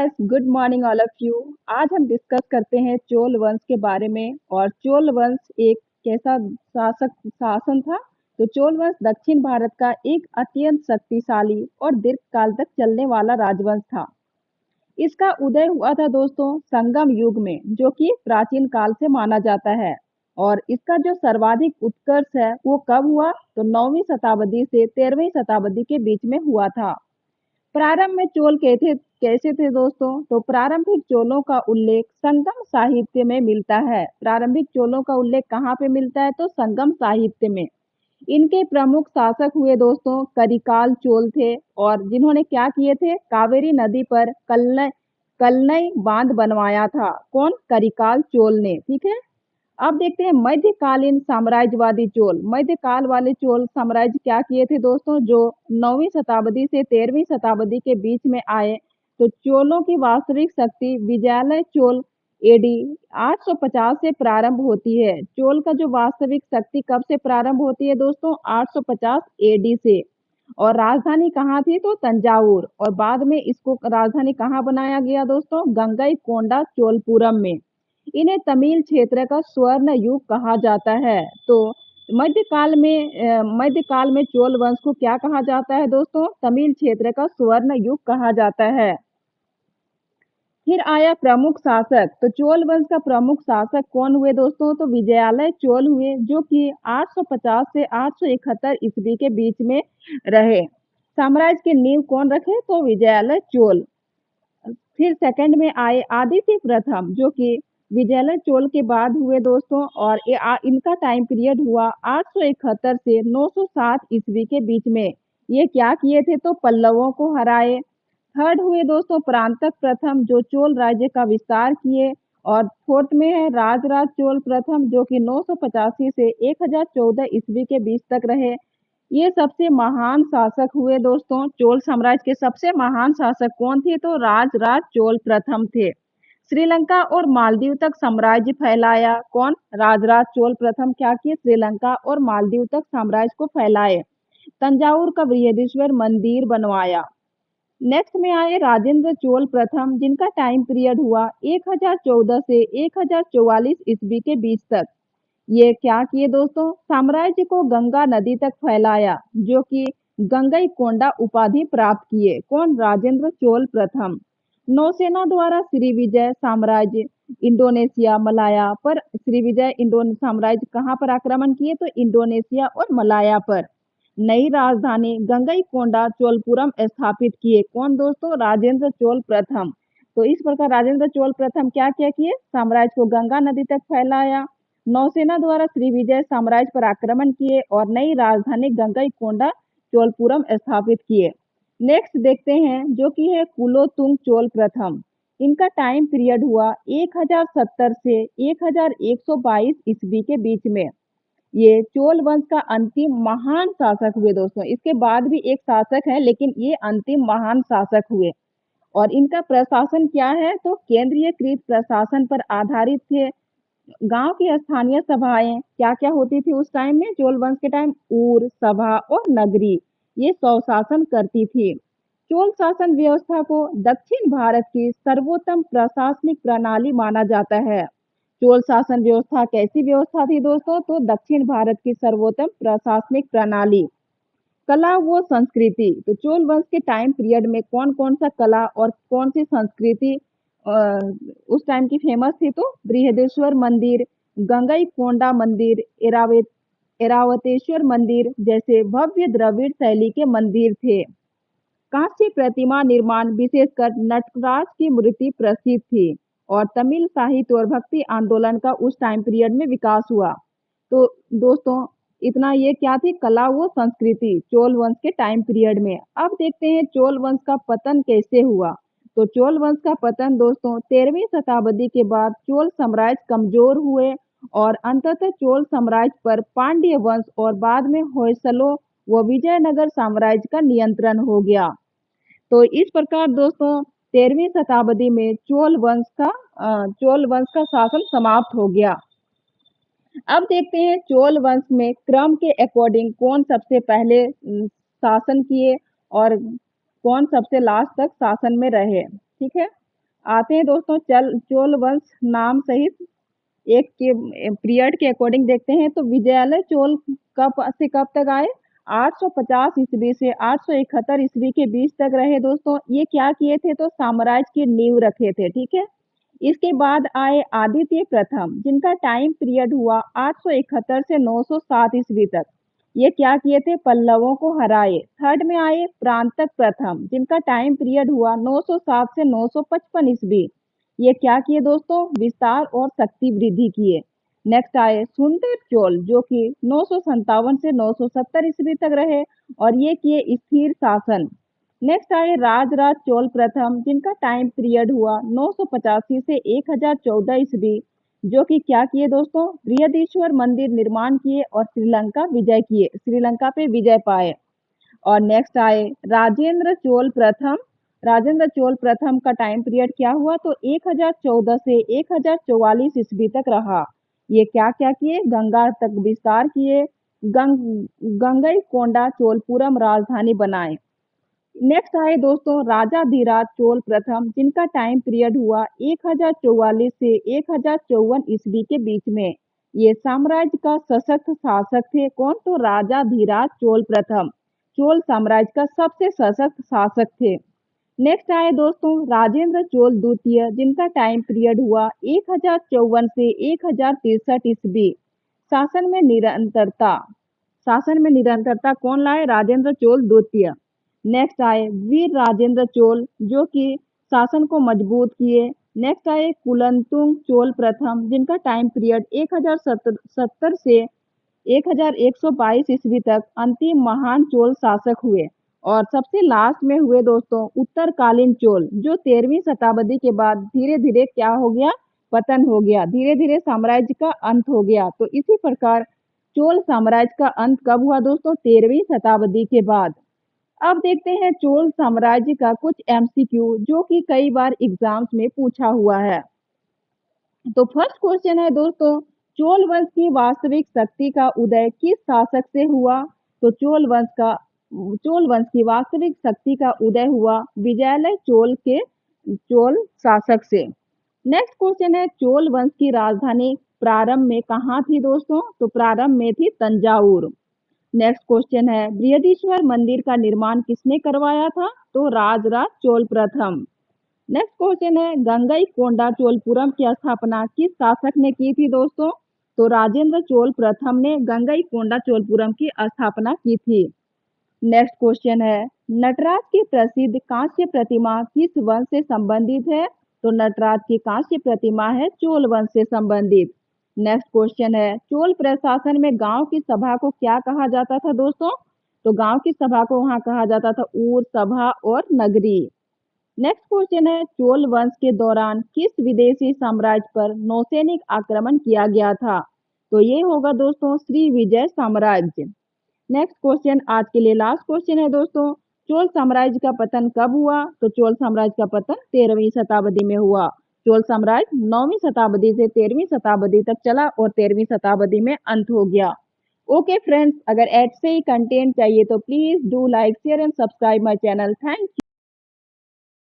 Good morning all of you. आज हम discuss करते हैं चोल वंश के बारे में। और चोल वंश एक कैसा शासन था। तो चोल वंश दक्षिण भारत का एक अत्यंत शक्तिशाली और दीर्घ काल तक चलने वाला राजवंश था। इसका उदय हुआ था दोस्तों संगम युग में, जो कि प्राचीन काल से माना जाता है। और इसका जो सर्वाधिक उत्कर्ष है वो कब हुआ, तो 9वीं शताब्दी से 13वीं शताब्दी के बीच में हुआ था। प्रारंभ में चोल कैसे थे दोस्तों, तो प्रारंभिक चोलों का उल्लेख संगम साहित्य में मिलता है। प्रारंभिक चोलों का उल्लेख कहाँ पे मिलता है, तो संगम साहित्य में। इनके प्रमुख शासक हुए दोस्तों करिकाल चोल थे, और जिन्होंने क्या किए थे, कावेरी नदी पर कलनई कलनई बांध बनवाया था। कौन, करिकाल चोल ने। ठीक है। अब देखते हैं मध्यकालीन साम्राज्यवादी चोल। मध्यकाल वाले चोल साम्राज्य क्या किए थे दोस्तों, जो 9वीं शताब्दी से 13वीं शताब्दी के बीच में आए। तो चोलों की वास्तविक शक्ति विजयालय चोल एडी 850 से प्रारंभ होती है। चोल का जो वास्तविक शक्ति कब से प्रारंभ होती है दोस्तों, 850 एडी से। और राजधानी कहाँ थी, तो तंजावुर। और बाद में इसको राजधानी कहाँ बनाया गया दोस्तों, गंगईकोंडा चोलपुरम में। इन्हें तमिल क्षेत्र का स्वर्ण युग कहा जाता है। तो मध्यकाल में चोल वंश को क्या कहा जाता है दोस्तों, तमिल क्षेत्र का स्वर्ण युग कहा जाता है। फिर आया प्रमुख शासक। तो चोल वंश का प्रमुख शासक कौन हुए दोस्तों, तो विजयालय चोल हुए, जो कि 850 से 871 ईस्वी के बीच में रहे। साम्राज्य की नींव कौन रखे, तो विजयालय चोल। फिर सेकंड में आए आदित्य प्रथम, जो कि विजयलय चोल के बाद हुए दोस्तों। और इनका टाइम पीरियड हुआ 871 से 907 ईस्वी के बीच में। ये क्या किए थे, तो पल्लवों को हराए। थर्ड हुए दोस्तों परांतक प्रथम, जो चोल राज्य का विस्तार किए। और फोर्थ में है राजराज चोल प्रथम, जो कि 985 से 1014 ईस्वी के बीच तक रहे। ये सबसे महान शासक हुए दोस्तों। चोल साम्राज्य के सबसे महान शासक कौन थे, तो राजराज चोल प्रथम थे। श्रीलंका और मालदीव तक साम्राज्य फैलाया। कौन, राजराज चोल प्रथम क्या किए, श्रीलंका और मालदीव तक साम्राज्य को फैलाए। तंजावुर का बृहदीश्वर मंदिर बनवाया। नेक्स्ट में आए राजेंद्र चोल प्रथम, जिनका टाइम पीरियड हुआ 1014 से 1044 ईस्वी के बीच तक। ये क्या किए दोस्तों, साम्राज्य को गंगा नदी तक फैलाया, जो कि गंगईकोंडा उपाधि प्राप्त किए। कौन, राजेंद्र चोल प्रथम। नौसेना द्वारा श्रीविजय साम्राज्य इंडोनेशिया मलाया पर, श्रीविजय साम्राज्य कहाँ पर आक्रमण किए, तो इंडोनेशिया और मलाया पर। नई राजधानी गंगईकोंडा चोलपुरम स्थापित किए। कौन दोस्तों, राजेंद्र चोल प्रथम। तो इस प्रकार राजेंद्र चोल प्रथम क्या क्या किए, साम्राज्य को गंगा नदी तक फैलाया, नौसेना द्वारा श्रीविजय साम्राज्य पर आक्रमण किए, और नई राजधानी गंगईकोंडा चोलपुरम स्थापित किए। नेक्स्ट देखते हैं, जो कि है कुलोतुंग चोल प्रथम। इनका टाइम पीरियड हुआ 1070 से 1122 ईस्वी के बीच में। ये चोल वंश का अंतिम महान शासक हुए दोस्तों। इसके बाद भी एक शासक है, लेकिन ये अंतिम महान शासक हुए। और इनका प्रशासन क्या है, तो केंद्रीयकृत प्रशासन पर आधारित थे। गांव की स्थानीय सभाएं क्या क्या होती थी उस टाइम में, चोल वंश के टाइम, ऊर सभा और नगरी, ये स्वशासन करती थी। चोल शासन व्यवस्था को दक्षिण भारत की सर्वोत्तम प्रशासनिक प्रणाली माना जाता है। चोल शासन व्यवस्था कैसी व्यवस्था थी दोस्तों, तो दक्षिण भारत की सर्वोत्तम प्रशासनिक प्रणाली। कला व संस्कृति। तो चोल वंश के टाइम पीरियड में कौन कौन सा कला और कौन सी संस्कृति उस टाइम की फेमस थी, तो बृहदेश्वर मंदिर, गंगईकोंडा मंदिर, एरावतेश्वर मंदिर जैसे भव्य द्रविड़ शैली के मंदिर थे। कांस्य प्रतिमा निर्माण, विशेषकर नटराज की मूर्ति प्रसिद्ध थी। और तमिल साहित्य और भक्ति आंदोलन का उस टाइम पीरियड में विकास हुआ। तो दोस्तों इतना ये क्या थी, कला व संस्कृति चोल वंश के टाइम पीरियड में। अब देखते हैं चोल वंश का पतन कैसे हुआ। तो चोल वंश का पतन दोस्तों 13वीं शताब्दी के बाद चोल साम्राज्य कमजोर हुए, और अंततः चोल साम्राज्य पर पांड्य वंश और बाद में होयसलों व विजयनगर साम्राज्य का नियंत्रण हो गया। तो इस प्रकार दोस्तों 13वीं शताब्दी में चोल वंश का शासन समाप्त हो गया। अब देखते हैं चोल वंश में क्रम के अकॉर्डिंग कौन सबसे पहले शासन किए और कौन सबसे लास्ट तक शासन में रहे। ठीक है। आते हैं दोस्तों चोल वंश नाम सहित एक के पीरियड के अकॉर्डिंग देखते हैं तो विजयालय चोल कब से कब तक आए? 850 ईस्वी से 871 ईस्वी के बीच तक रहे दोस्तों। ये क्या किए थे तो साम्राज्य की नींव रखे थे, ठीक है। इसके बाद आए आदित्य प्रथम जिनका टाइम पीरियड हुआ 871 से 907 ईस्वी तक। ये क्या किए थे? पल्लवों को हराए। थर्ड में आए प्रांतक प्रथम जिनका टाइम पीरियड हुआ 907 से 955 ईस्वी। ये क्या किए दोस्तों? विस्तार और शक्ति वृद्धि किए। नेक्स्ट आए सुंदर चोल जो कि 957 से 970 ईस्वी तक रहे और ये किए स्थिर शासन। नेक्स्ट आए राजराज चोल प्रथम जिनका टाइम पीरियड हुआ 985 से 1014 ईस्वी जो कि क्या किए दोस्तों? बृहदीश्वर मंदिर निर्माण किए और श्रीलंका विजय किए, श्रीलंका पे विजय पाए। और नेक्स्ट आए राजेंद्र चोल प्रथम। राजेंद्र चोल प्रथम का टाइम पीरियड क्या हुआ तो 1014 से 1044 ईस्वी तक रहा। ये क्या क्या किए? गंगा तक विस्तार किए, गंगईकोंडा चोलपुरम राजधानी बनाए। नेक्स्ट आए दोस्तों राजाधिराज चोल प्रथम जिनका टाइम पीरियड हुआ 1044 से 1054 ईस्वी के बीच में। ये साम्राज्य का सशक्त शासक थे। कौन? तो राजाधिराज चोल प्रथम चोल साम्राज्य का सबसे सशक्त शासक थे। नेक्स्ट आए दोस्तों राजेंद्र चोल द्वितीय जिनका टाइम पीरियड हुआ 1054 से 1063 ईस्वी। शासन में निरंतरता, शासन में निरंतरता कौन लाए? राजेंद्र चोल द्वितीय। नेक्स्ट आए वीर राजेंद्र चोल जो कि शासन को मजबूत किए। नेक्स्ट आए कुलंतुंग चोल प्रथम जिनका टाइम पीरियड 1070 से 1122 ईस्वी तक अंतिम महान चोल शासक हुए। और सबसे लास्ट में हुए दोस्तों उत्तरकालीन चोल जो 13वीं शताब्दी के बाद धीरे धीरे क्या हो गया? पतन हो गया, धीरे धीरे साम्राज्य का अंत हो गया। तो इसी प्रकार चोल साम्राज्य का अंत कब हुआ दोस्तों? 13वीं शताब्दी के बाद। अब देखते हैं चोल साम्राज्य का कुछ एमसीक्यू जो कि कई बार एग्जाम्स में पूछा हुआ है। तो फर्स्ट क्वेश्चन है दोस्तों चोल वंश की वास्तविक शक्ति का उदय किस शासक से हुआ? तो चोल वंश की वास्तविक शक्ति का उदय हुआ विजयालय चोल शासक से। नेक्स्ट क्वेश्चन है चोल वंश की राजधानी प्रारंभ में कहाँ थी दोस्तों? तो प्रारंभ में थी तंजावुर। नेक्स्ट क्वेश्चन है बृहदीश्वर मंदिर का निर्माण किसने करवाया था? तो राजराज चोल प्रथम। नेक्स्ट क्वेश्चन है गंगईकोंडा चोलपुरम की स्थापना किस शासक ने की थी दोस्तों? तो राजेंद्र चोल प्रथम ने गंगईकोंडा चोलपुरम की स्थापना की थी। नेक्स्ट क्वेश्चन है नटराज की प्रसिद्ध कांस्य प्रतिमा किस वंश से संबंधित है? तो नटराज की कांस्य प्रतिमा है चोल वंश से संबंधित। नेक्स्ट क्वेश्चन है चोल प्रशासन में गांव की सभा को क्या कहा जाता था दोस्तों? तो गांव की सभा को वहां कहा जाता था ऊर सभा और नगरी। नेक्स्ट क्वेश्चन है चोल वंश के दौरान किस विदेशी साम्राज्य पर नौसैनिक आक्रमण किया गया था? तो ये होगा दोस्तों श्री विजय साम्राज्य। नेक्स्ट क्वेश्चन आज के लिए लास्ट क्वेश्चन है दोस्तों चोल साम्राज्य का पतन कब हुआ? तो चोल साम्राज्य का पतन 13वीं शताब्दी में हुआ। चोल साम्राज्य 9वीं शताब्दी से 13वीं शताब्दी तक चला और 13वीं शताब्दी में अंत हो गया। ओके फ्रेंड्स, अगर ऐसे ही कंटेंट चाहिए तो please do like share and subscribe my channel. Thank